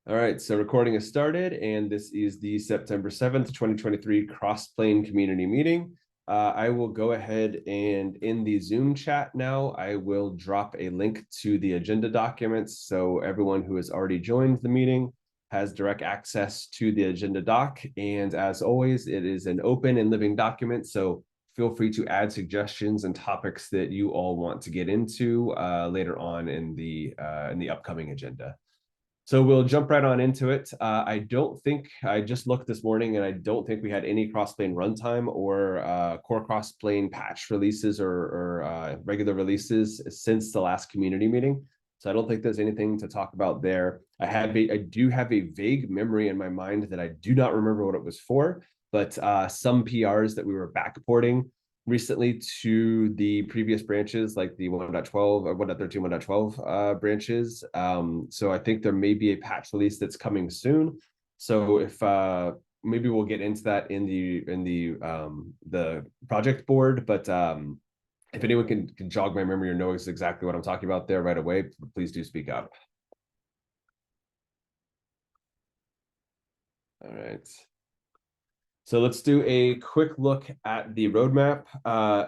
All right, so recording is started, and this is the September 7th, 2023 Crossplane community meeting. I will go ahead and in the Zoom chat now, I will drop a link to the agenda documents. So everyone who has already joined the meeting has direct access to the agenda doc. And as always, it is an open and living document. So feel free to add suggestions and topics that you all want to get into later on in the upcoming agenda. So we'll jump right on into it. I don't think, I just looked this morning and I don't think we had any Crossplane runtime or core Crossplane patch releases or regular releases since the last community meeting. So I don't think there's anything to talk about there. I do have a vague memory in my mind that I do not remember what it was for, but some PRs that we were backporting recently to the previous branches, like the 1.12 or 1.13, 1.12 branches. So I think there may be a patch release that's coming soon. So if maybe we'll get into that in the project board, but if anyone can jog my memory or knows exactly what I'm talking about there right away, please do speak up. All right. So let's do a quick look at the roadmap.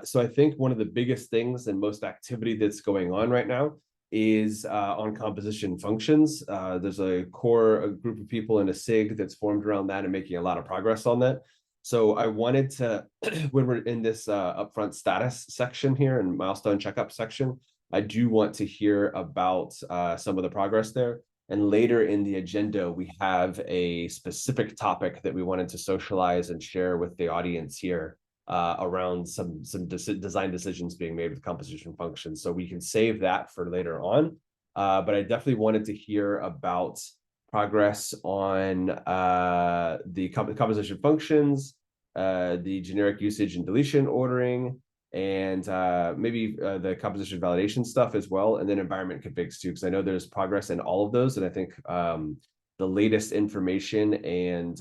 So I think one of the biggest things and most activity that's going on right now is on composition functions. There's a group of people in a SIG that's formed around that and making a lot of progress on that. So I wanted to, when we're in this upfront status section here and milestone checkup section, I do want to hear about some of the progress there. And later in the agenda, we have a specific topic that we wanted to socialize and share with the audience here around some design decisions being made with composition functions. So we can save that for later on. But I definitely wanted to hear about progress on the composition functions, the generic usage and deletion ordering, and maybe the composition validation stuff as well, and then environment configs too, because I know there's progress in all of those, and I think the latest information and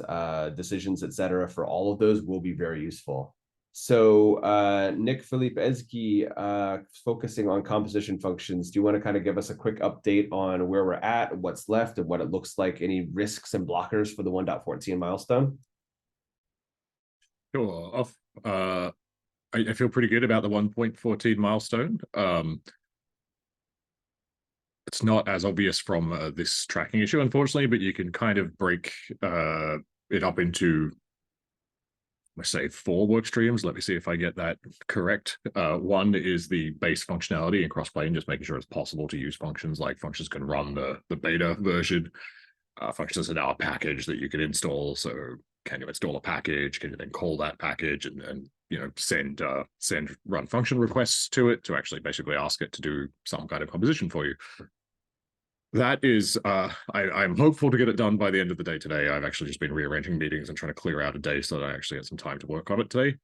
decisions, et cetera, for all of those will be very useful. So Nick Philippe Ezgi, focusing on composition functions, do you want to kind of give us a quick update on where we're at, what's left, and what it looks like, any risks and blockers for the 1.14 milestone? Sure. I feel pretty good about the 1.14 milestone. It's not as obvious from this tracking issue, unfortunately, but you can kind of break it up into, let's say, 4 work streams. Let me see if I get that correct. One is the base functionality in Crossplane, just making sure it's possible to use functions, like functions can run the beta version. Functions are now a package that you can install. So can you install a package? Can you then call that package and send run function requests to it to actually basically ask it to do some kind of composition for you? That is, I'm hopeful to get it done by the end of the day today. I've actually just been rearranging meetings and trying to clear out a day so that I actually had some time to work on it today.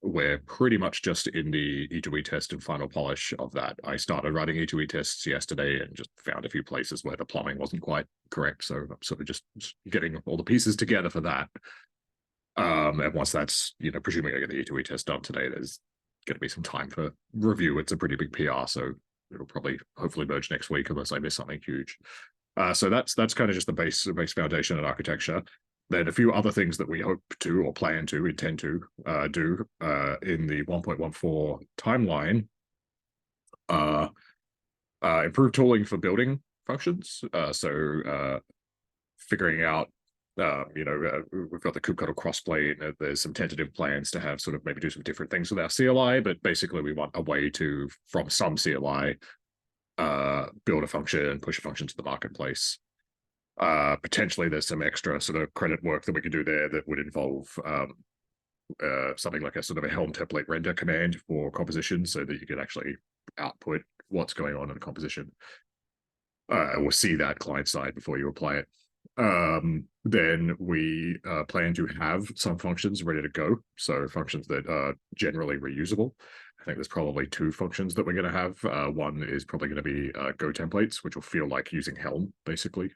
We're pretty much just in the E2E test and final polish of that. I started writing E2E tests yesterday and just found a few places where the plumbing wasn't quite correct. So I'm sort of just getting all the pieces together for that. And once that's, presuming I get the E2E test done today, there's going to be some time for review. It's a pretty big PR, so it'll probably hopefully merge next week unless I miss something huge. So that's kind of just the base foundation and architecture. Then a few other things that we hope to or plan to intend to do in the 1.14 timeline. Improve tooling for building functions. So figuring out, we've got the kubectl crossplane. There's some tentative plans to have sort of maybe do some different things with our CLI, but basically we want a way to, from some CLI, build a function and push a function to the marketplace. Potentially there's some extra sort of credit work that we could do there that would involve something like a sort of a Helm template render command for composition so that you can actually output what's going on in the composition or see that client side before you apply it. Then we plan to have some functions ready to go. So functions that are generally reusable. I think there's probably 2 functions that we're going to have. One is probably going to be Go templates, which will feel like using Helm, basically.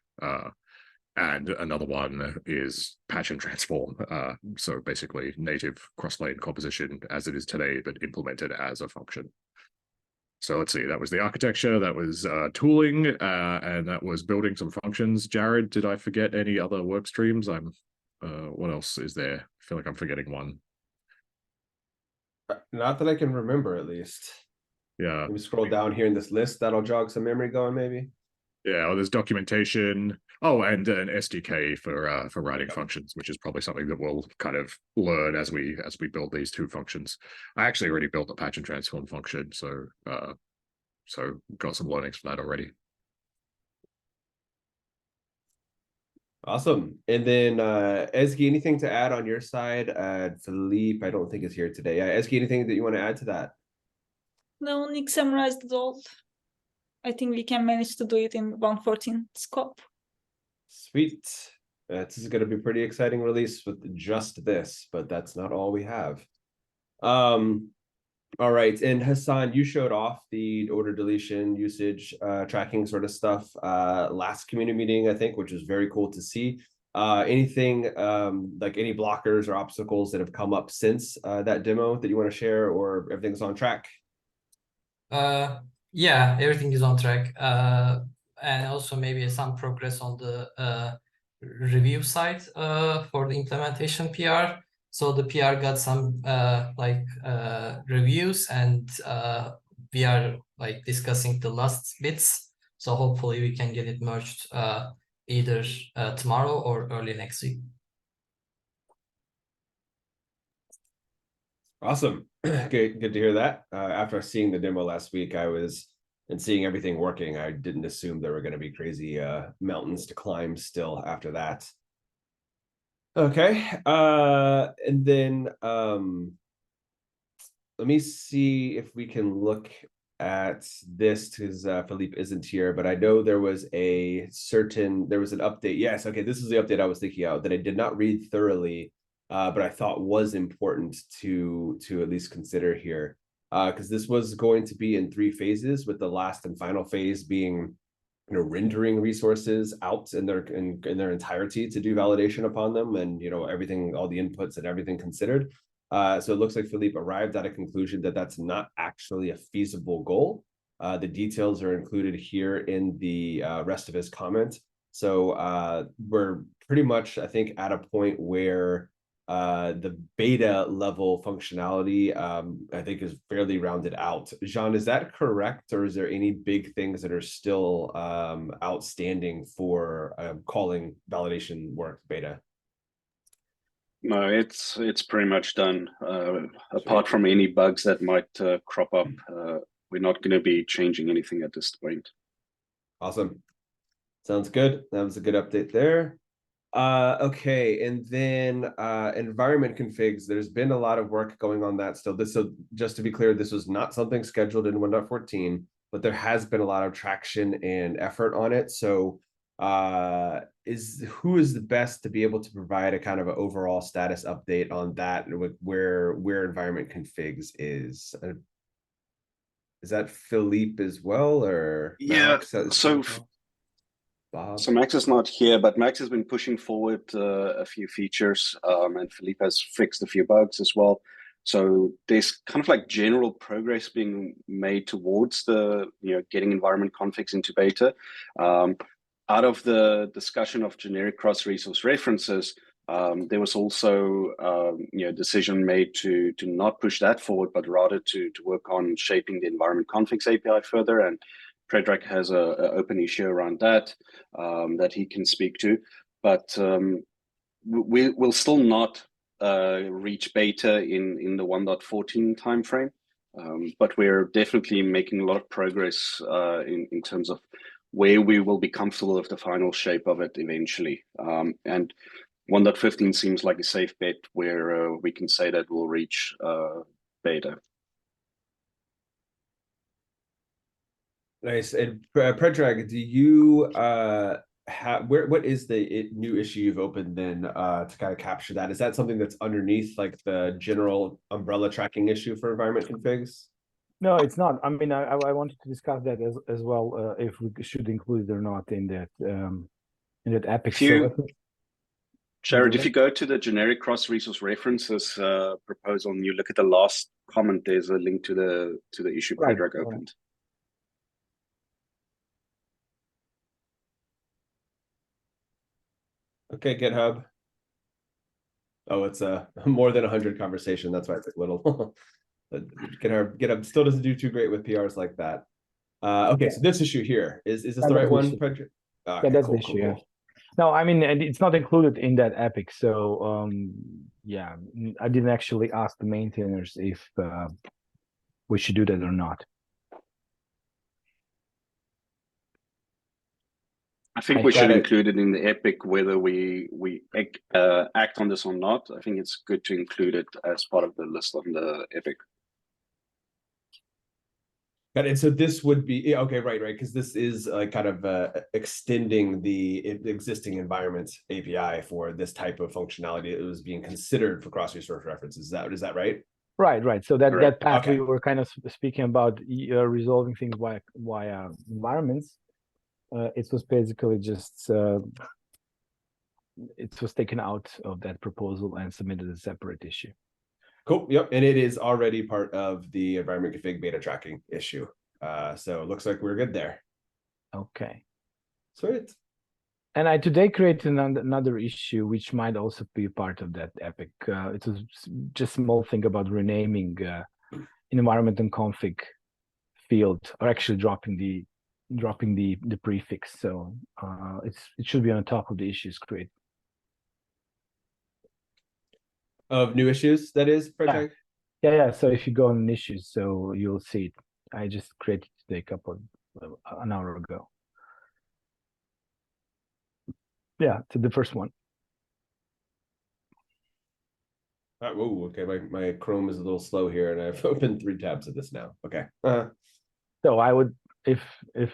And another one is patch and transform. So basically native crossplane composition as it is today, but implemented as a function. So let's see, that was the architecture, that was tooling, and that was building some functions. Jared, did I forget any other work streams? What else is there? I feel like I'm forgetting one. Not that I can remember, at least. Yeah. Let me scroll down here in this list. That'll jog some memory going, maybe. Yeah, well, there's documentation. Oh, and an SDK for writing functions, which is probably something that we'll kind of learn as we build these two functions. I actually already built a patch and transform function, so got some learnings from that already. Awesome. And then Ezgi, anything to add on your side? Philippe, I don't think is here today. Ezgi, anything that you want to add to that? No, Nick summarized it all. I think we can manage to do it in 1.14 scope. Sweet. This is going to be a pretty exciting release with just this, but that's not all we have. All right, and Hassan, you showed off the order deletion usage tracking sort of stuff last community meeting, I think, which was very cool to see. Anything like any blockers or obstacles that have come up since that demo that you want to share, or everything's on track? Yeah, everything is on track. And also maybe some progress on the review side for the implementation PR. So the PR got some reviews, and we are like discussing the last bits. So hopefully we can get it merged either tomorrow or early next week. Awesome. Good to hear that. After seeing the demo last week, and seeing everything working, I didn't assume there were going to be crazy mountains to climb still after that. Okay. And then let me see if we can look at this, because Philippe isn't here, but I know there was an update. Yes, okay, this is the update I was thinking of that I did not read thoroughly, but I thought was important to at least consider here, because this was going to be in 3 phases, with the last and final phase being rendering resources out in their entirety to do validation upon them, and everything, all the inputs and everything considered. So it looks like Philippe arrived at a conclusion that that's not actually a feasible goal. The details are included here in the rest of his comment. So we're pretty much, I think, at a point where the beta level functionality, I think, is fairly rounded out. Jean, is that correct, or is there any big things that are still outstanding for calling validation work beta? No, it's pretty much done. Apart from any bugs that might crop up, we're not going to be changing anything at this point. Awesome. Sounds good. That was a good update there. Okay, and then environment configs. There's been a lot of work going on that still. So just to be clear, this was not something scheduled in 1.14, but there has been a lot of traction and effort on it. So who is the best to be able to provide a kind of an overall status update on that, and with where environment configs is? Is that Philippe as well, or yeah? Max? So Bob? So Max is not here, but Max has been pushing forward a few features, and Philippe has fixed a few bugs as well. So there's kind of like general progress being made towards the getting environment configs into beta. Out of the discussion of generic cross-resource references, there was also decision made to not push that forward, but rather to work on shaping the environment configs API further. And Predrag has an open issue around that that he can speak to, but we'll still not reach beta in the 1.14 timeframe, but we're definitely making a lot of progress in terms of where we will be comfortable with the final shape of it eventually. And 1.15 seems like a safe bet where we can say that we'll reach beta. Nice. And Predrag, do you what is the new issue you've opened then to kind of capture that? Is that something that's underneath like the general umbrella tracking issue for environment configs? No, it's not. I mean, I wanted to discuss that as well, if we should include it or not in that epic. Jared, if you go to the generic cross-resource references proposal and you look at the last comment, there's a link to the issue Predrag opened. Okay, GitHub. Oh, it's a more than 100 conversation. That's why it's like little. But GitHub still doesn't do too great with PRs like that. Okay, so this issue here is this the that's right the one, issue. Frederick? Yeah, Okay, that's cool, the cool, issue. Yeah. cool. No, I mean, and it's not included in that epic. So, yeah, I didn't actually ask the maintainers if we should do that or not. I think I we should got it. include it in the epic, whether we act on this or not. I think it's good to include it as part of the list on the epic. Got it. So this would be yeah, okay, right, because this is like kind of extending the existing environment API for this type of functionality that was being considered for cross-resource references. Is that right? Right. So that Correct. path Okay. we were kind of speaking about resolving things via environments. It was basically just it was taken out of that proposal and submitted as a separate issue. Cool. Yep. And it is already part of the environment config beta tracking issue. So it looks like we're good there. Okay. Sweet. And I today created another issue which might also be part of that epic. It was just a small thing about renaming environment and config field, or actually dropping the prefix. So it should be on top of the issues create. Of new issues, that is, project. Yeah. So if you go on issues, so you'll see it. I just created today an hour ago. Yeah, to the first one. Whoa, okay. My Chrome is a little slow here, and I've opened 3 tabs of this now. Okay. So I would, if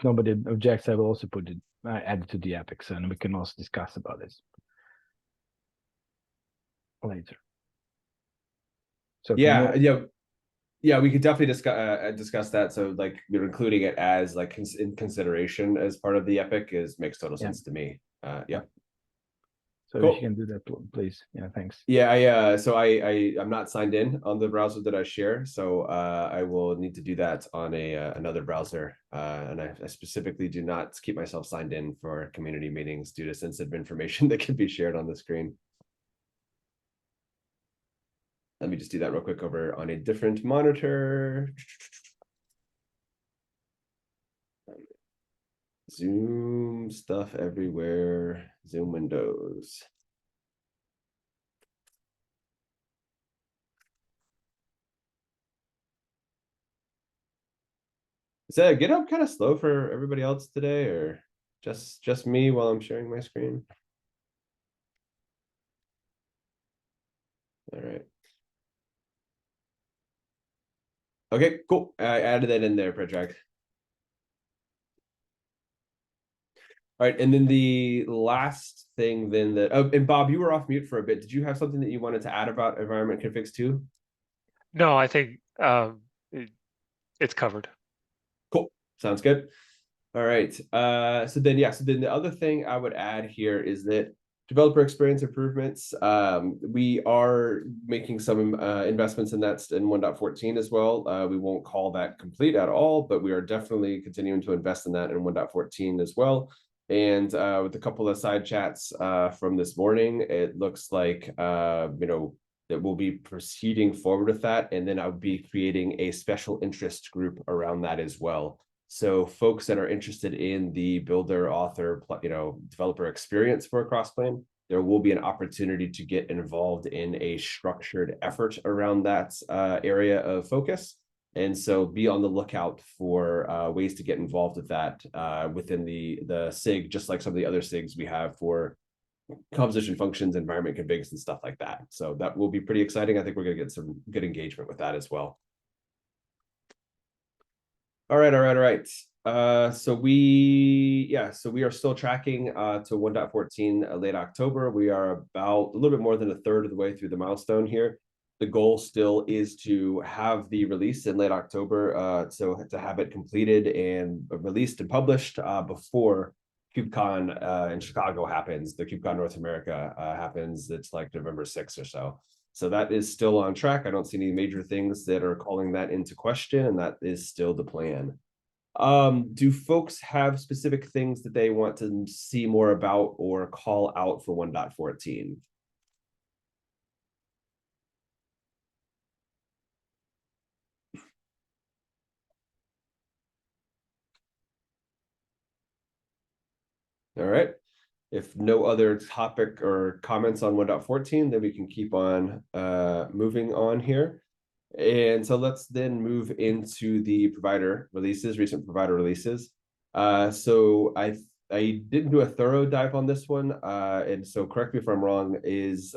nobody objects, I will also put it add it to the epic, so and we can also discuss about this later. So yeah, we could definitely discuss that. So like you're including it as like in consideration as part of the epic makes total sense to me. Yeah. So cool. if you can do that, please. Yeah, thanks. Yeah, so I'm not signed in on the browser that I share, so I will need to do that on another browser. And I specifically do not keep myself signed in for community meetings due to sensitive information that can be shared on the screen. Let me just do that real quick over on a different monitor. Zoom stuff everywhere. Zoom windows. Is that GitHub kind of slow for everybody else today, or just me while I'm sharing my screen? All right. Okay, cool. I added that in there, Predrag. All right, and then the last thing then that and Bob, you were off mute for a bit. Did you have something that you wanted to add about environment configs too? No, I think it's covered. Cool. Sounds good. All right. So then the other thing I would add here is that developer experience improvements. We are making some investments in that in 1.14 as well. We won't call that complete at all, but we are definitely continuing to invest in that in 1.14 as well. And with a couple of side chats from this morning, it looks like that we'll be proceeding forward with that, and then I'll be creating a special interest group around that as well. So folks that are interested in the builder, author, developer experience for a Crossplane, there will be an opportunity to get involved in a structured effort around that area of focus. And so be on the lookout for ways to get involved with that within the SIG, just like some of the other SIGs we have for composition functions, environment configs, and stuff like that. So that will be pretty exciting. I think we're going to get some good engagement with that as well. All right. So we are still tracking to 1.14 late October. We are about a little bit more than a third of the way through the milestone here. The goal still is to have the release in late October, so to have it completed and released and published before KubeCon in Chicago happens. The KubeCon North America happens. It's like November 6th or so. So that is still on track. I don't see any major things that are calling that into question, and that is still the plan. Do folks have specific things that they want to see more about or call out for 1.14? All right. If no other topic or comments on 1.14, then we can keep on moving on here. And so let's then move into the provider releases, recent provider releases. So I didn't do a thorough dive on this one, and so correct me if I'm wrong, is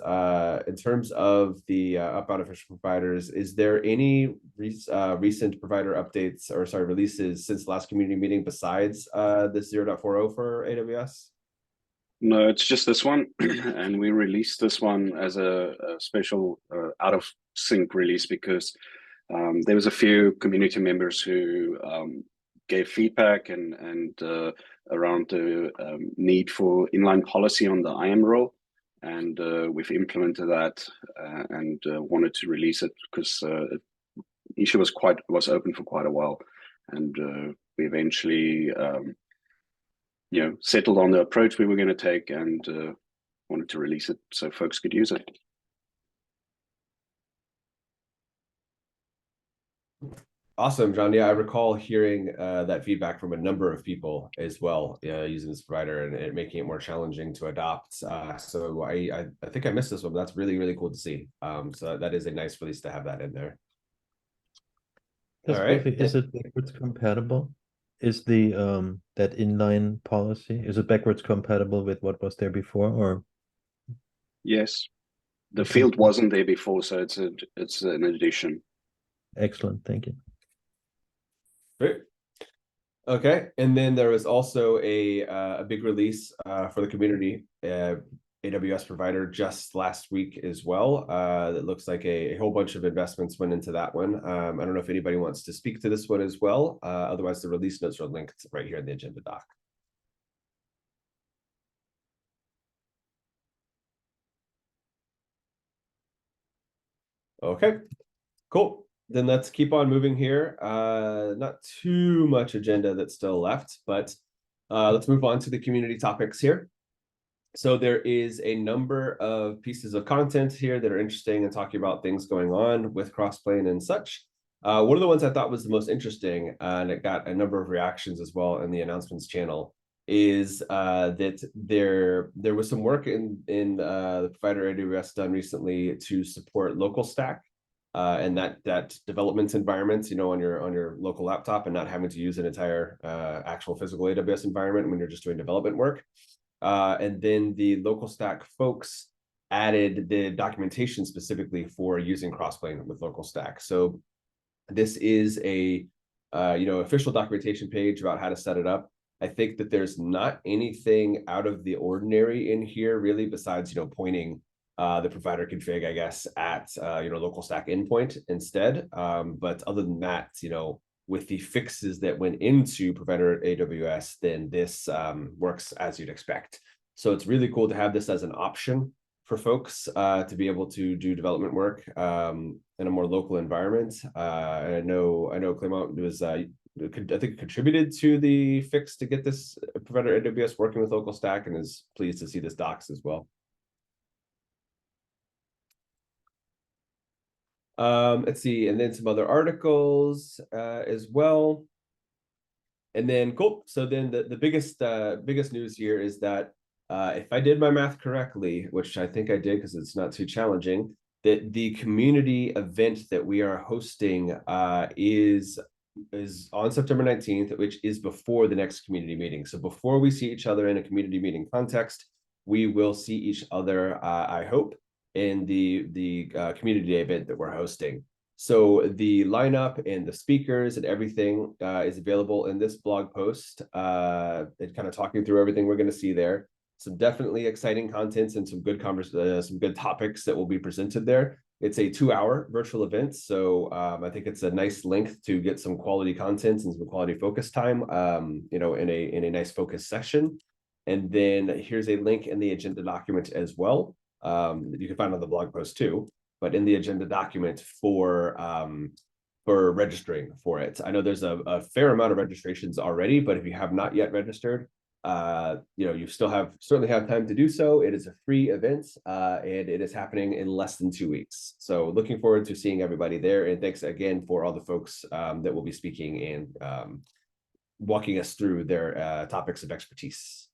in terms of the outbound official providers, is there any recent provider updates or sorry releases since the last community meeting besides this 0.40 for AWS? No, it's just this one, and we released this one as a special out of sync release because there was a few community members who gave feedback and around the need for inline policy on the IAM role, and we've implemented that and wanted to release it because the issue was open for quite a while, and we eventually settled on the approach we were going to take and wanted to release it so folks could use it. Awesome, John. Yeah, I recall hearing that feedback from a number of people as well, using this provider and it making it more challenging to adopt. So I think I missed this one, but that's really, really cool to see. So that is a nice release to have that in there. All right. Is it backwards compatible? Is the that inline policy, is it backwards compatible with what was there before, or? Yes, the field wasn't there before, so it's an addition. Excellent, thank you. Great. Okay, and then there was also a big release for the community AWS provider just last week as well. That looks like a whole bunch of investments went into that one. I don't know if anybody wants to speak to this one as well. Otherwise, the release notes are linked right here in the agenda doc. Okay, cool. Then let's keep on moving here. Not too much agenda that's still left, but let's move on to the community topics here. So there is a number of pieces of content here that are interesting and talking about things going on with Crossplane and such. One of the ones I thought was the most interesting, and it got a number of reactions as well in the announcements channel, is that there was some work in the provider AWS done recently to support local stack. And that development environment, on your local laptop and not having to use an entire actual physical AWS environment when you're just doing development work. And then the local stack folks added the documentation specifically for using Crossplane with local stack. So this is a official documentation page about how to set it up. I think that there's not anything out of the ordinary in here really, besides pointing the provider config, I guess, at local stack endpoint instead. But other than that, with the fixes that went into provider AWS, then this works as you'd expect. So it's really cool to have this as an option for folks to be able to do development work in a more local environment. And I know Clement was I think contributed to the fix to get this provider AWS working with local stack, and is pleased to see this docs as well. Let's see, and then some other articles as well. And then cool. So then the biggest news here is that if I did my math correctly, which I think I did because it's not too challenging, that the community event that we are hosting is on September 19th, which is before the next community meeting. So before we see each other in a community meeting context, we will see each other, I hope, in the community event that we're hosting. So the lineup and the speakers and everything is available in this blog post. It kind of talking through everything we're going to see there. Some definitely exciting contents and some good some good topics that will be presented there. It's a 2-hour virtual event, so I think it's a nice length to get some quality content and some quality focus time, in a nice focus session. And then here's a link in the agenda document as well. You can find on the blog post too, but in the agenda document for for registering for it. I know there's a fair amount of registrations already, but if you have not yet registered, you certainly have time to do so. It is a free event, and it is happening in less than 2 weeks. So looking forward to seeing everybody there. And thanks again for all the folks that will be speaking and walking us through their topics of expertise.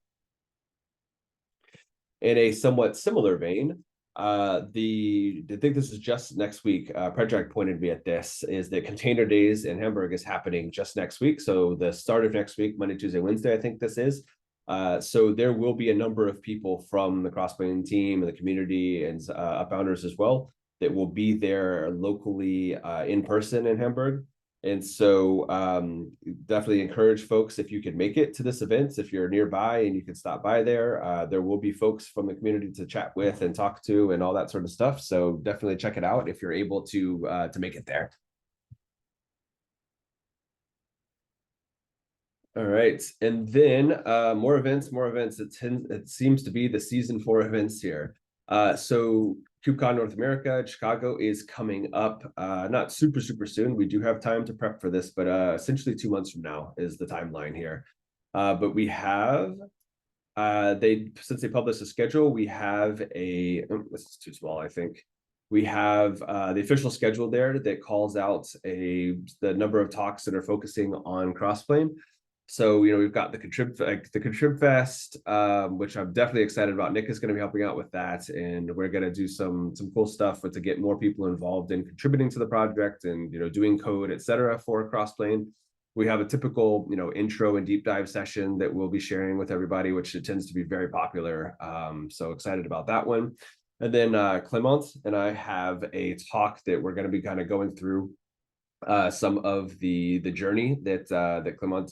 In a somewhat similar vein, I think this is just next week. Predrag pointed me at this, is that Container Days in Hamburg is happening just next week. So the start of next week, Monday, Tuesday, Wednesday, I think this is. So there will be a number of people from the Crossplane team and the community and Upbounders as well that will be there locally in person in Hamburg. And so definitely encourage folks, if you can make it to this event, if you're nearby and you can stop by there, there will be folks from the community to chat with and talk to and all that sort of stuff. So definitely check it out if you're able to make it there. All right, and then more events. It seems to be the season 4 events here. So KubeCon North America, Chicago is coming up, not super soon. We do have time to prep for this, but essentially 2 months from now is the timeline here. But we have, since they published the schedule, we have this is too small, I think. We have the official schedule there that calls out the number of talks that are focusing on Crossplane. So, we've got the Contrib Fest, which I'm definitely excited about. Nick is going to be helping out with that, and we're going to do some cool stuff to get more people involved in contributing to the project and, doing code, etc. for Crossplane. We have a typical, intro and deep dive session that we'll be sharing with everybody, which it tends to be very popular. So excited about that one. And then Clement and I have a talk that we're going to be kind of going through some of the journey that Clement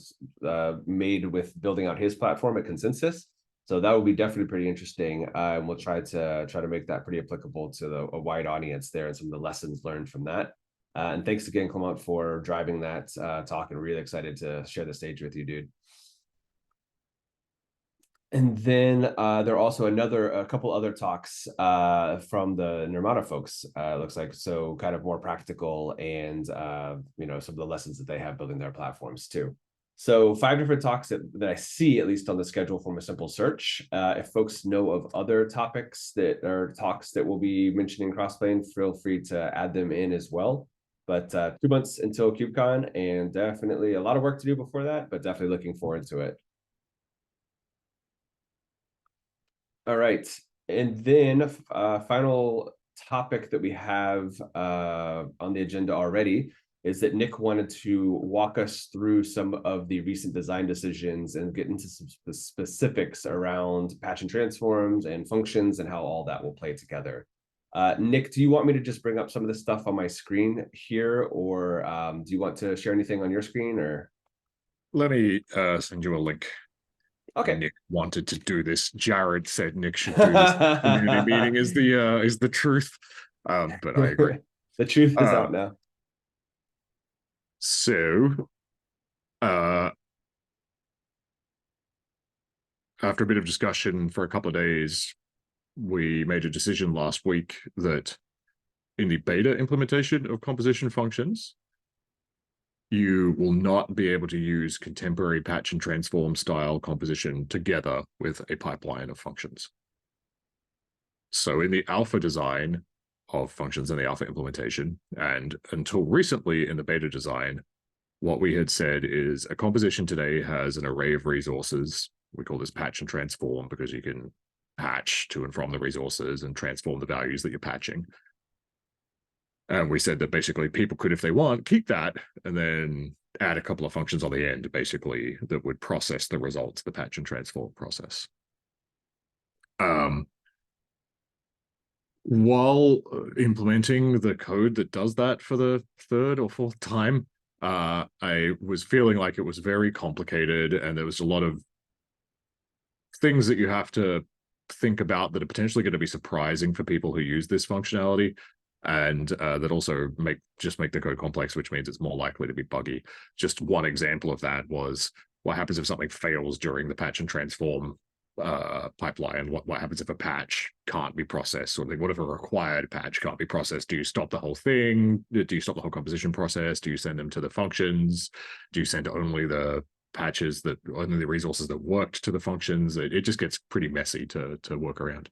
made with building out his platform at Consensus. So that will be definitely pretty interesting. And we'll try to make that pretty applicable to a wide audience there and some of the lessons learned from that. And thanks again, Clement, for driving that talk, and really excited to share the stage with you, dude. And then there are also a couple other talks from the Nirmata folks, looks like, so kind of more practical and, some of the lessons that they have building their platforms too. So 5 different talks that I see, at least on the schedule from a simple search. If folks know of other topics that are talks that we'll be mentioning Crossplane, feel free to add them in as well. But 2 months until KubeCon, and definitely a lot of work to do before that, but definitely looking forward to it. All right, and then final topic that we have on the agenda already is that Nick wanted to walk us through some of the recent design decisions and get into some specifics around patch and transforms and functions and how all that will play together. Nick, do you want me to just bring up some of this stuff on my screen here, or do you want to share anything on your screen, or? Let me send you a link. Okay. Nick wanted to do this. Jared said Nick should do this. Community meeting is the truth. But I agree. The truth is out now. So, after a bit of discussion for a couple of days, we made a decision last week that in the beta implementation of composition functions, you will not be able to use contemporary patch and transform style composition together with a pipeline of functions. So in the alpha design of functions in the alpha implementation, and until recently in the beta design, what we had said is a composition today has an array of resources. We call this patch and transform because you can patch to and from the resources and transform the values that you're patching. And we said that basically people could, if they want, keep that and then add a couple of functions on the end, basically, that would process the results, the patch and transform process. While implementing the code that does that for the 3rd or 4th time, I was feeling like it was very complicated and there was a lot of things that you have to think about that are potentially going to be surprising for people who use this functionality. And that also make the code complex, which means it's more likely to be buggy. Just one example of that was what happens if something fails during the patch and transform pipeline? What happens if a patch can't be processed? Or what if a required patch can't be processed? Do you stop the whole thing? Do you stop the whole composition process? Do you send them to the functions? Do you send only the patches that only the resources that worked to the functions? It just gets pretty messy to work around.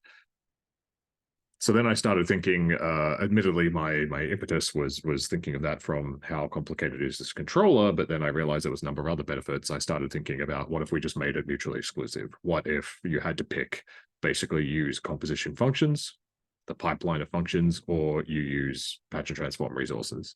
So then I started thinking, admittedly, my impetus was thinking of that from how complicated is this controller, but then I realized there was a number of other benefits. I started thinking about, what if we just made it mutually exclusive? What if you had to pick, basically use composition functions, the pipeline of functions, or you use patch and transform resources?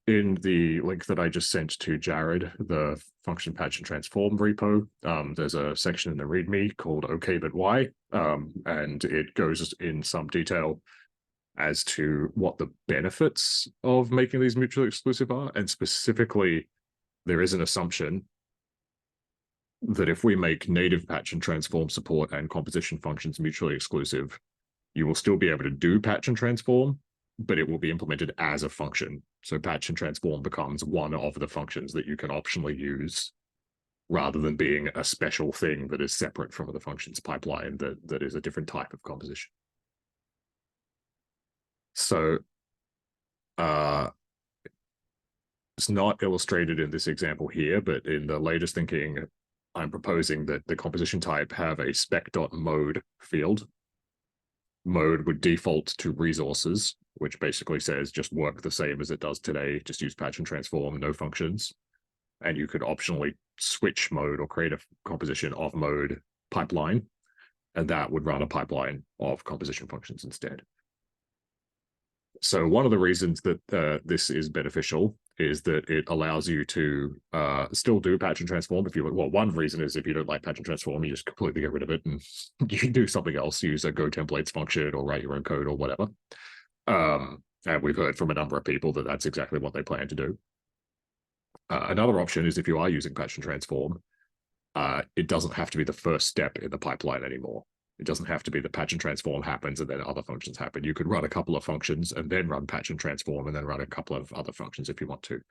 In the link that I just sent to Jared, the function patch and transform repo, there's a section in the README called OK, but why? And it goes in some detail as to what the benefits of making these mutually exclusive are. And specifically, there is an assumption that if we make native patch and transform support and composition functions mutually exclusive, you will still be able to do patch and transform, but it will be implemented as a function. So patch and transform becomes one of the functions that you can optionally use, rather than being a special thing that is separate from the functions pipeline that is a different type of composition. So it's not illustrated in this example here, but in the latest thinking, I'm proposing that the composition type have a spec.mode field. Mode would default to resources, which basically says just work the same as it does today, just use patch and transform, no functions. And you could optionally switch mode or create a composition of mode pipeline, and that would run a pipeline of composition functions instead. So one of the reasons that this is beneficial is that it allows you to still do patch and transform if you want. Well, one reason is if you don't like patch and transform, you just completely get rid of it and you can do something else, use a Go templates function or write your own code or whatever. And we've heard from a number of people that that's exactly what they plan to do. Another option is if you are using patch and transform, it doesn't have to be the first step in the pipeline anymore. It doesn't have to be the patch and transform happens and then other functions happen. You could run a couple of functions and then run patch and transform and then run a couple of other functions if you want to.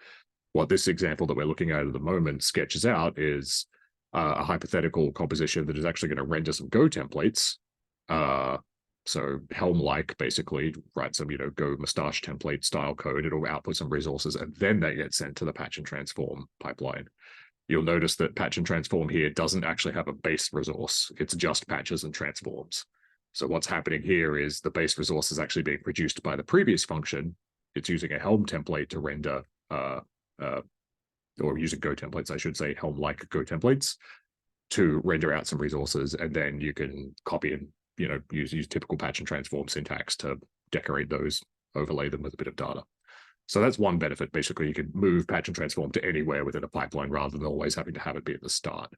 What this example that we're looking at the moment sketches out is a hypothetical composition that is actually going to render some Go templates. So Helm-like, basically, write some, Go mustache template style code. It'll output some resources, and then they get sent to the patch and transform pipeline. You'll notice that patch and transform here doesn't actually have a base resource. It's just patches and transforms. So what's happening here is the base resource is actually being produced by the previous function. It's using a Helm template to render, or using Go templates, I should say, Helm-like Go templates to render out some resources, and then you can copy and use typical patch and transform syntax to decorate those, overlay them with a bit of data. So that's one benefit. Basically, you can move patch and transform to anywhere within a pipeline rather than always having to have it be at the start.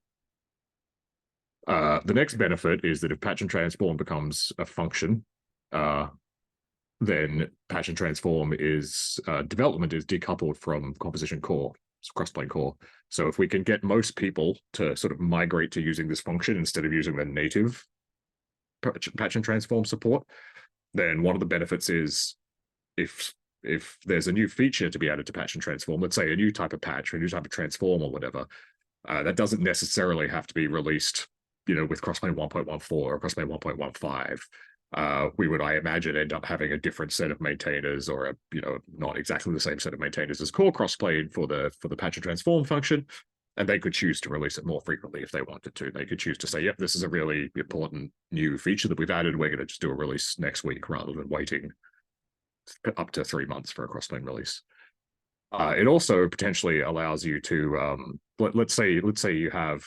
The next benefit is that if patch and transform becomes a function, then patch and transform is development is decoupled from composition core, Crossplane core. So if we can get most people to sort of migrate to using this function instead of using the native patch and transform support, then one of the benefits is if there's a new feature to be added to patch and transform, let's say a new type of patch or a new type of transform or whatever, that doesn't necessarily have to be released, with Crossplane 1.14 or Crossplane 1.15. We would, I imagine, end up having a different set of maintainers or not exactly the same set of maintainers as core Crossplane for the patch and transform function. And they could choose to release it more frequently if they wanted to. They could choose to say, yep, this is a really important new feature that we've added. We're going to just do a release next week rather than waiting up to 3 months for a Crossplane release. It also potentially allows you to, let's say you have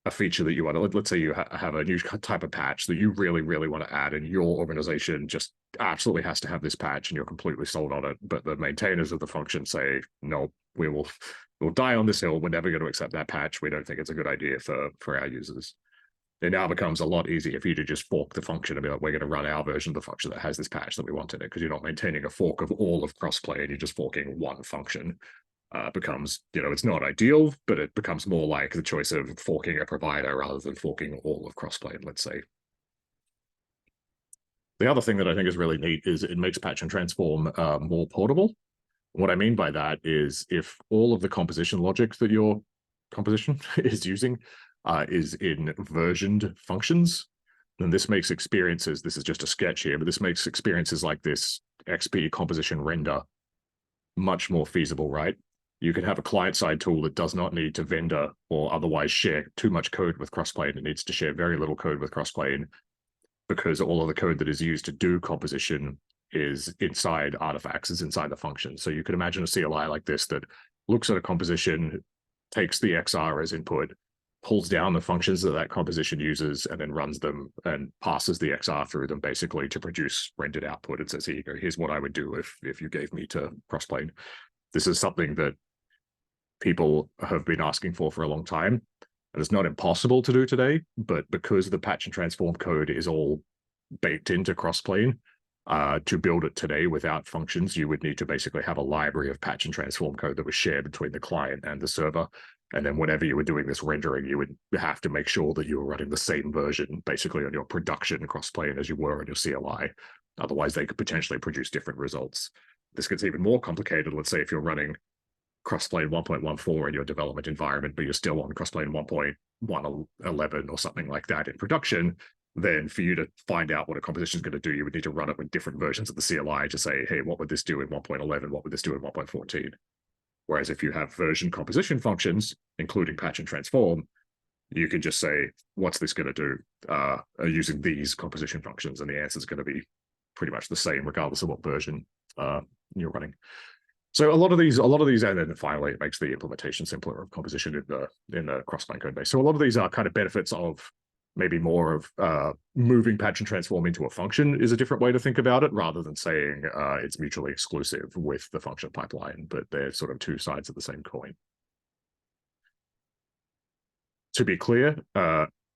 a feature that you want to, let's say you have a new type of patch that you really, really want to add, and your organization just absolutely has to have this patch and you're completely sold on it. But the maintainers of the function say, no, we'll die on this hill. We're never going to accept that patch. We don't think it's a good idea for our users. It now becomes a lot easier for you to just fork the function and be like, we're going to run our version of the function that has this patch that we want in it, because you're not maintaining a fork of all of Crossplane. You're just forking one function. Becomes, it's not ideal, but it becomes more like the choice of forking a provider rather than forking all of Crossplane, let's say. The other thing that I think is really neat is it makes patch and transform more portable. What I mean by that is if all of the composition logic that your composition is using is in versioned functions. And this makes experiences, this is just a sketch here, but this makes experiences like this XP composition render much more feasible, right? You can have a client-side tool that does not need to vendor or otherwise share too much code with Crossplane. It needs to share very little code with Crossplane because all of the code that is used to do composition is inside artifacts, is inside the function. So you could imagine a CLI like this that looks at a composition, takes the XR as input, pulls down the functions that that composition uses, and then runs them and passes the XR through them basically to produce rendered output. It says, here you go, here's what I would do if you gave me to Crossplane. This is something that people have been asking for a long time. And it's not impossible to do today, but because the patch and transform code is all baked into Crossplane, to build it today without functions, you would need to basically have a library of patch and transform code that was shared between the client and the server. And then whenever you were doing this rendering, you would have to make sure that you were running the same version basically on your production Crossplane as you were on your CLI. Otherwise, they could potentially produce different results. This gets even more complicated. Let's say if you're running Crossplane 1.14 in your development environment, but you're still on Crossplane 1.111 or something like that in production, then for you to find out what a composition is going to do, you would need to run it with different versions of the CLI to say, hey, what would this do in 1.11? What would this do in 1.14? Whereas if you have version composition functions, including patch and transform, you can just say, what's this going to do using these composition functions? And the answer is going to be pretty much the same, regardless of what version you're running. So a lot of these, and then finally, it makes the implementation simpler of composition in the Crossplane code base. So a lot of these are kind of benefits of maybe more of moving patch and transform into a function is a different way to think about it, rather than saying it's mutually exclusive with the function pipeline, but they're sort of two sides of the same coin. To be clear,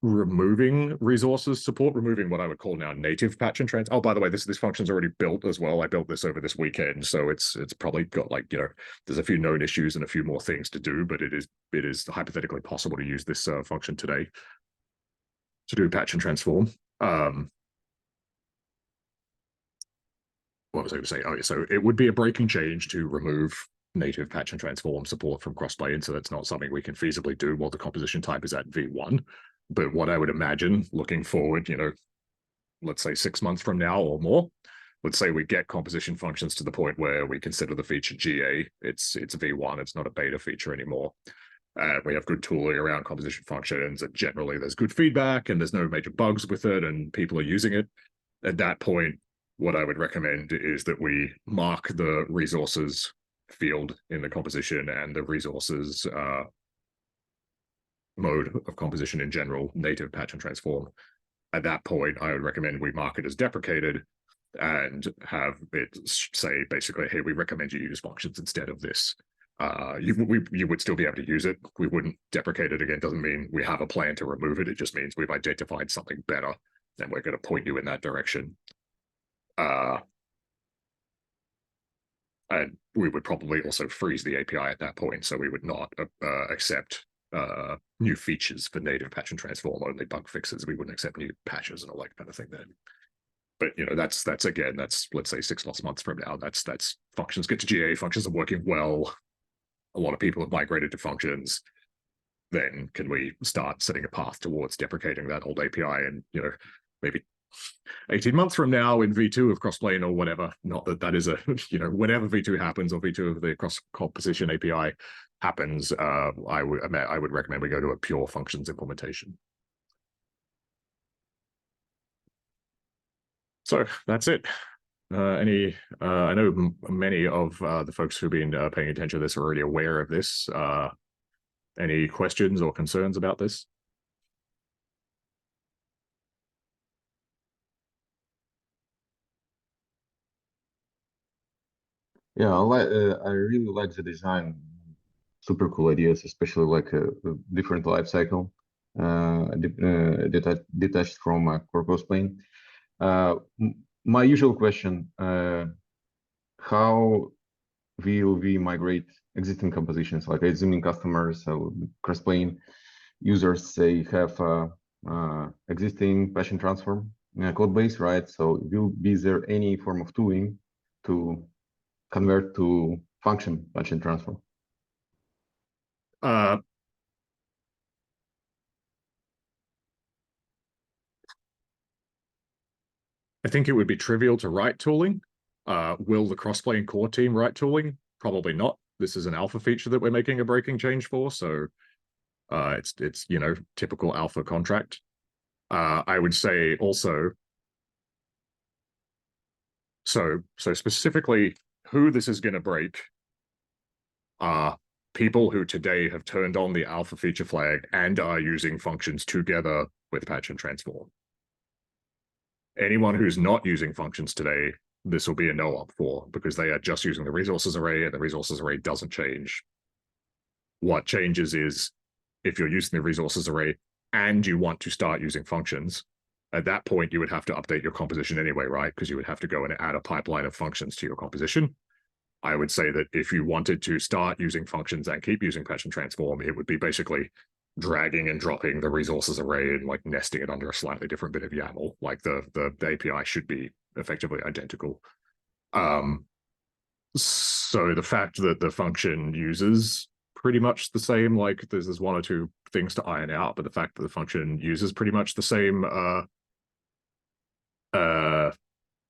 removing resources support, removing what I would call now native patch and trans. Oh, by the way, this function's already built as well. I built this over this weekend, so it's probably got, like, you know, there's a few known issues and a few more things to do, but it is hypothetically possible to use this function today to do patch and transform. What was I going to say? Oh, yeah, so it would be a breaking change to remove native patch and transform support from Crossplane, so that's not something we can feasibly do while the composition type is at V1. But what I would imagine looking forward, you know, let's say 6 months from now or more, let's say we get composition functions to the point where we consider the feature GA, it's V1, it's not a beta feature anymore. We have good tooling around composition functions, and generally there's good feedback and there's no major bugs with it and people are using it. At that point, what I would recommend is that we mark the resources field in the composition and the resources mode of composition in general, native patch and transform. At that point, I would recommend we mark it as deprecated and have it say basically, hey, we recommend you use functions instead of this. You would still be able to use it. We wouldn't deprecate it again. Doesn't mean we have a plan to remove it. It just means we've identified something better and we're going to point you in that direction. And we would probably also freeze the API at that point, so we would not accept new features for native patch and transform, only bug fixes. We wouldn't accept new patches and all that kind of thing then. But you know, that's again, that's, let's say 6+ months from now. That's functions get to GA, functions are working well. A lot of people have migrated to functions. Then can we start setting a path towards deprecating that old API? And you know, maybe 18 months from now in V2 of Crossplane or whatever, not that that is a, you know, whenever V2 happens or V2 of the cross composition API happens, I would recommend we go to a pure functions implementation. So that's it. I know many of the folks who've been paying attention to this are already aware of this. Any questions or concerns about this? Yeah, I really like the design. Super cool ideas, especially like a different life cycle, detached from a Crossplane. My usual question: how will we migrate existing compositions? Like assuming customers, so Crossplane users, say, have existing patch and transform code base, right? So be there any form of tooling to convert to function patch and transform? I think it would be trivial to write tooling. Will the Crossplane core team write tooling? Probably not. This is an alpha feature that we're making a breaking change for, so it's you know, typical alpha contract. I would say also, so specifically who this is going to break are people who today have turned on the alpha feature flag and are using functions together with patch and transform. Anyone who's not using functions today, this will be a no-op for, because they are just using the resources array, and the resources array doesn't change. What changes is if you're using the resources array and you want to start using functions, at that point you would have to update your composition anyway, right? Because you would have to go and add a pipeline of functions to your composition. I would say that if you wanted to start using functions and keep using patch and transform, it would be basically dragging and dropping the resources array and like nesting it under a slightly different bit of YAML. Like the API should be effectively identical. So the fact that the function uses pretty much the same, like there's one or two things to iron out, but the fact that the function uses pretty much the same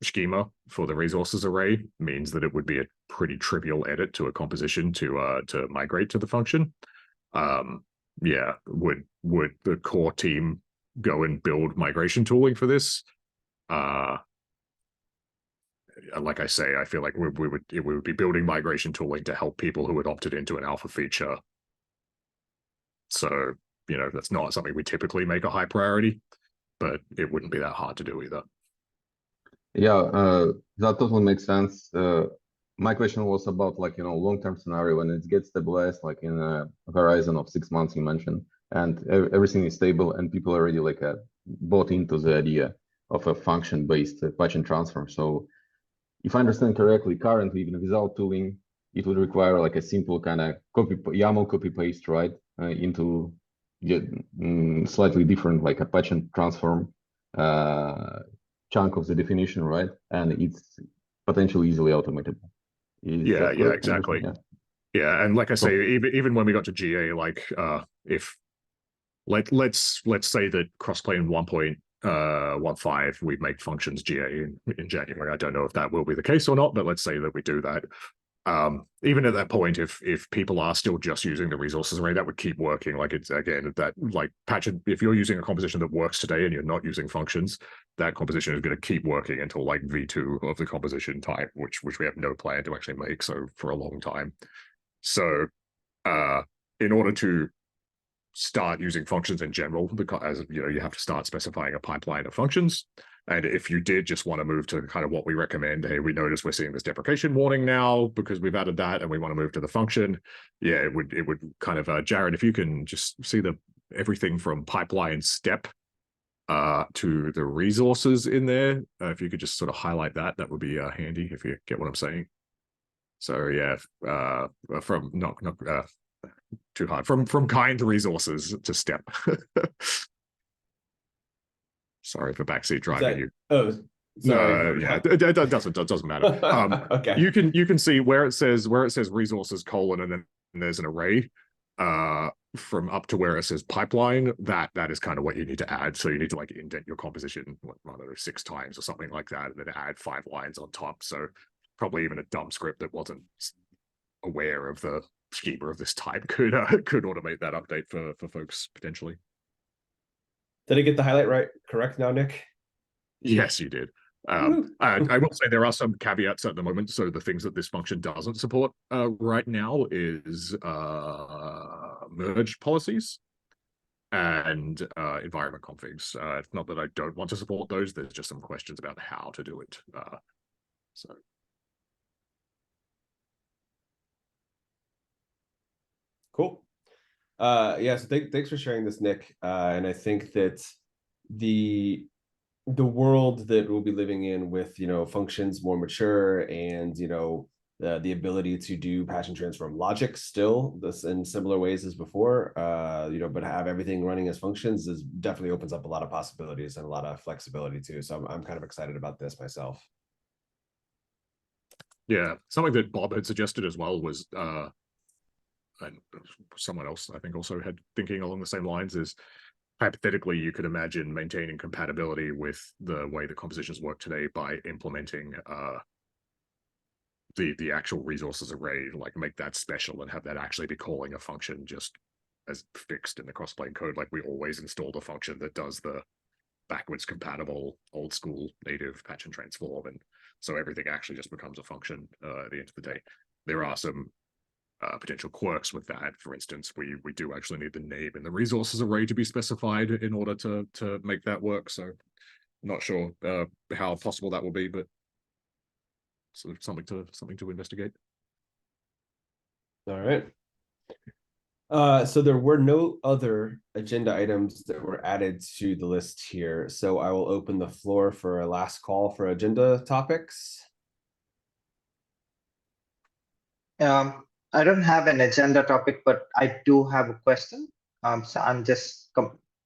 schema for the resources array means that it would be a pretty trivial edit to a composition to migrate to the function. Yeah, would the core team go and build migration tooling for this? Like I say, I feel like we would be building migration tooling to help people who had opted into an alpha feature. So, you know, that's not something we typically make a high priority, but it wouldn't be that hard to do either. Yeah, that totally makes sense. My question was about, like, you know, long-term scenario when it gets stabilized, like in a horizon of 6 months you mentioned, and everything is stable and people already like bought into the idea of a function-based patch and transform. So if I understand correctly, currently, even without tooling, it would require like a simple kind of YAML copy paste, right, into slightly different, like a patch and transform chunk of the definition, right? And it's potentially easily automatable. Yeah, exactly. Yeah, and like I say, even when we got to GA, like if let's say that Crossplane 1.15 we make functions GA in January. I don't know if that will be the case or not, but let's say that we do that. Even at that point, if people are still just using the resources array, that would keep working. Like it's again that like patch. If you're using a composition that works today and you're not using functions, that composition is going to keep working until like V2 of the composition type, which we have no plan to actually make so for a long time. So in order to start using functions in general, because as you know, you have to start specifying a pipeline of functions. And if you did just want to move to kind of what we recommend, hey, we notice we're seeing this deprecation warning now because we've added that and we want to move to the function. Yeah, it would kind of, Jared, if you can just see everything from pipeline step to the resources in there, if you could just sort of highlight that would be handy if you get what I'm saying. So yeah, from not too hard, from kind resources to step. Sorry for backseat driving you. Oh, sorry. Yeah, it doesn't matter. Okay. You can see where it says resources : and then there's an array from up to where it says pipeline. That is kind of what you need to add. So you need to like indent your composition, I don't know, 6 times or something like that, and then add 5 lines on top. So probably even a dumb script that wasn't aware of the schema of this type could automate that update for folks potentially. Did I get the highlight correct now, Nick? Yes, you did. I will say there are some caveats at the moment. So the things that this function doesn't support right now is merge policies and environment configs. It's not that I don't want to support those. There's just some questions about how to do it. So. Cool. Yeah, so thanks for sharing this, Nick. And I think that the world that we'll be living in with, you know, functions more mature and, you know, the ability to do patch and transform logic still this in similar ways as before, you know, but have everything running as functions is definitely opens up a lot of possibilities and a lot of flexibility too. So I'm kind of excited about this myself. Yeah, something that Bob had suggested as well was and someone else I think also had thinking along the same lines is hypothetically, you could imagine maintaining compatibility with the way the compositions work today by implementing the actual resources array, like make that special and have that actually be calling a function just as fixed in the Crossplane code. Like we always installed a function that does the backwards compatible old school native patch and transform, and so everything actually just becomes a function at the end of the day. There are some potential quirks with that. For instance, we do actually need the name in the resources array to be specified in order to make that work. So not sure how possible that will be, but sort of something to investigate. All right. So there were no other agenda items that were added to the list here. So I will open the floor for a last call for agenda topics. I don't have an agenda topic, but I do have a question. So I'm just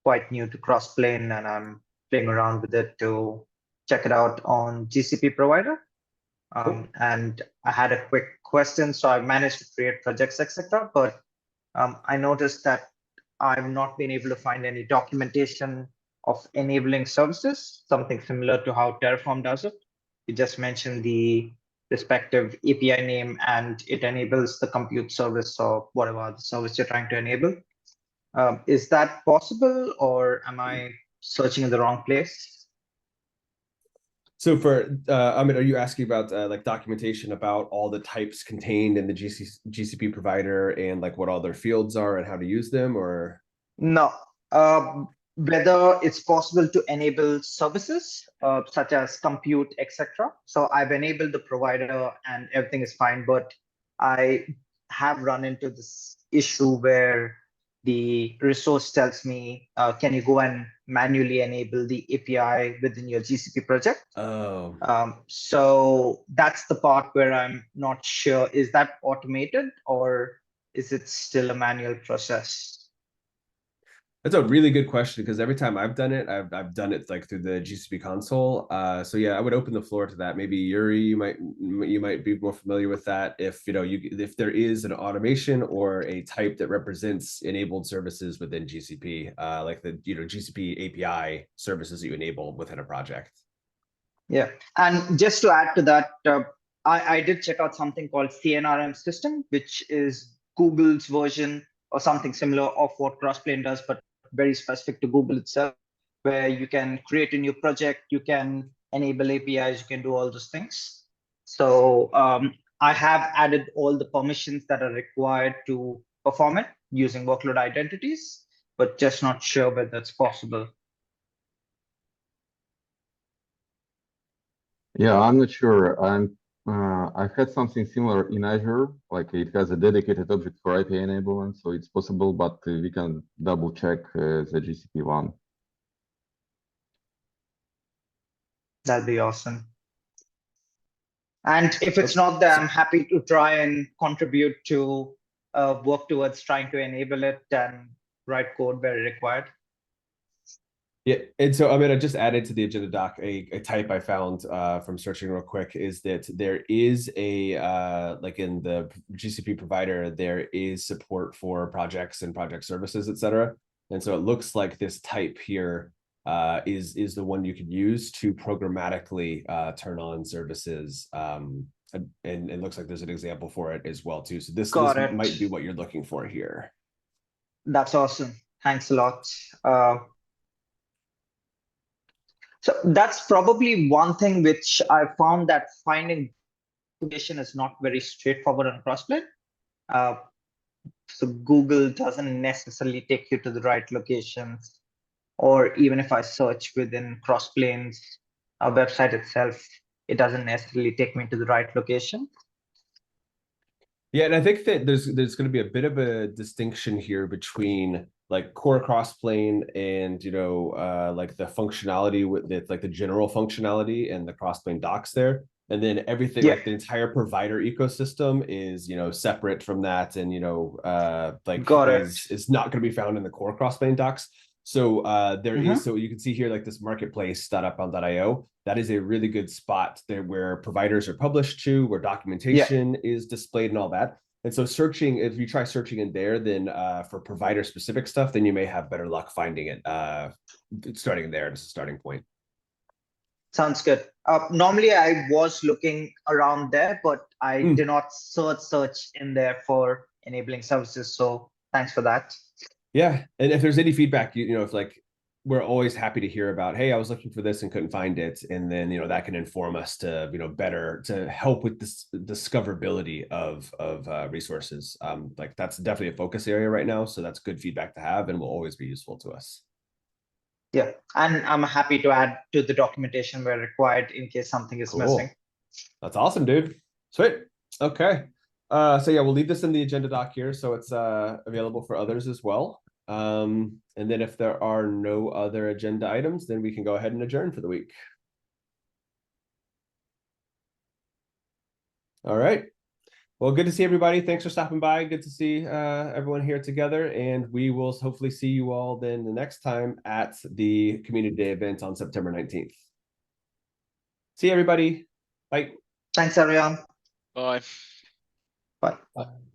quite new to Crossplane and I'm playing around with it to check it out on GCP provider. And I had a quick question. So I managed to create projects, etc. But I noticed that I've not been able to find any documentation of enabling services, something similar to how Terraform does it. You just mentioned the respective API name and it enables the compute service or whatever the service you're trying to enable. Is that possible, or am I searching in the wrong place? So for Amit, are you asking about like documentation about all the types contained in the GCP provider and like what all their fields are and how to use them, or? No, whether it's possible to enable services such as compute, etc. So I've enabled the provider and everything is fine, but I have run into this issue where the resource tells me, can you go and manually enable the API within your GCP project? Oh. So that's the part where I'm not sure. Is that automated or is it still a manual process? That's a really good question, because every time I've done it, I've done it like through the GCP console. So yeah, I would open the floor to that. Maybe Yuri, you might be more familiar with that. If if there is an automation or a type that represents enabled services within GCP, like the GCP API services that you enable within a project. Yeah, and just to add to that, I did check out something called CNRM system, which is Google's version or something similar of what Crossplane does, but very specific to Google itself, where you can create a new project, you can enable APIs, you can do all those things. So I have added all the permissions that are required to perform it using workload identities, but just not sure whether that's possible. Yeah, I'm not sure. I had something similar in Azure, like it has a dedicated object for API enablement, so it's possible, but we can double check the GCP one. That'd be awesome. And if it's not there, I'm happy to try and contribute to work towards trying to enable it and write code where required. Yeah, and so I mean, I just added to the agenda doc a type I found from searching real quick, is that there is a like in the GCP provider, there is support for projects and project services, etc. And so it looks like this type here is the one you could use to programmatically turn on services. And it looks like there's an example for it as well too. So this might be what you're looking for here. That's awesome. Thanks a lot. So that's probably one thing which I found, that finding information is not very straightforward on Crossplane. So Google doesn't necessarily take you to the right locations, or even if I search within Crossplane's website itself, it doesn't necessarily take me to the right location. Yeah, and I think that there's going to be a bit of a distinction here between like core Crossplane and like the functionality with it, like the general functionality and the Crossplane docs there, and then everything like the entire provider ecosystem is separate from that, and like is not going to be found in the core Crossplane docs. So there is, so you can see here like this marketplace.upbound.io. That is a really good spot there where providers are published to, where documentation is displayed and all that. And so searching, if you try searching in there, then for provider specific stuff, then you may have better luck finding it starting there as a starting point. Sounds good. Normally I was looking around there, but I did not search in there for enabling services. So thanks for that. Yeah. And if there's any feedback, you know, if like, we're always happy to hear about, hey, I was looking for this and couldn't find it. And then, you know, that can inform us to, you know, better to help with this discoverability of resources. Like that's definitely a focus area right now. So that's good feedback to have and will always be useful to us. Yeah, and I'm happy to add to the documentation where required in case something is missing. That's awesome, dude. Sweet. Okay. So yeah, we'll leave this in the agenda doc here so it's available for others as well. And then if there are no other agenda items, then we can go ahead and adjourn for the week. All right. Well, good to see everybody. Thanks for stopping by. Good to see everyone here together. And we will hopefully see you all then the next time at the Community Day event on September 19th. See everybody. Bye. Thanks, everyone. Bye. Bye. Bye.